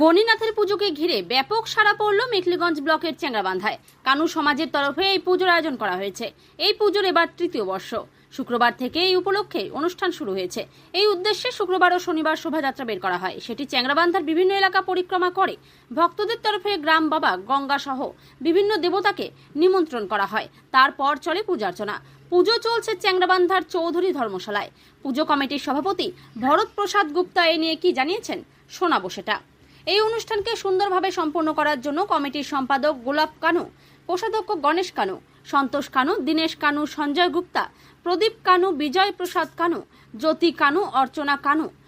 গণিনাথের পুজোকে ঘিরে ব্যাপক সাড়া পড়ল মেখলিগঞ্জ ব্লকের চেংরাবান্ধায়। কানু সমাজের তরফে এই পুজোর আয়োজন করা হয়েছে। এই পুজোর এবার তৃতীয় বর্ষ। শুক্রবার থেকে এই উপলক্ষে অনুষ্ঠান শুরু হয়েছে। এই উদ্দেশ্যে শুক্রবার ও শনিবার শোভাযাত্রা বের করা হয়। সেটি চেংরাবান্ধার বিভিন্ন এলাকা পরিক্রমা করে। ভক্তদের তরফে গ্রাম বাবা গঙ্গা সহ বিভিন্ন দেবতাকে নিমন্ত্রণ করা হয়। তারপর চলে পূজার্চনা। পুজো চলছে চেংরাবান্ধার চৌধুরী ধর্মশালায়। পুজো কমিটির সভাপতি ভরত প্রসাদ গুপ্তা এ নিয়ে কি জানিয়েছেন শোনাবো সেটা। এই অনুষ্ঠানকে সুন্দরভাবে সম্পন্ন করার জন্য কমিটির সম্পাদক গোলাপ কানু, কোষাধ্যক্ষ গণেশ কানু, সন্তোষ কানু, দীনেশ কানু, সঞ্জয় গুপ্তা, প্রদীপ কানু, বিজয় প্রসাদ কানু, জ্যোতি কানু, অর্চনা কানু,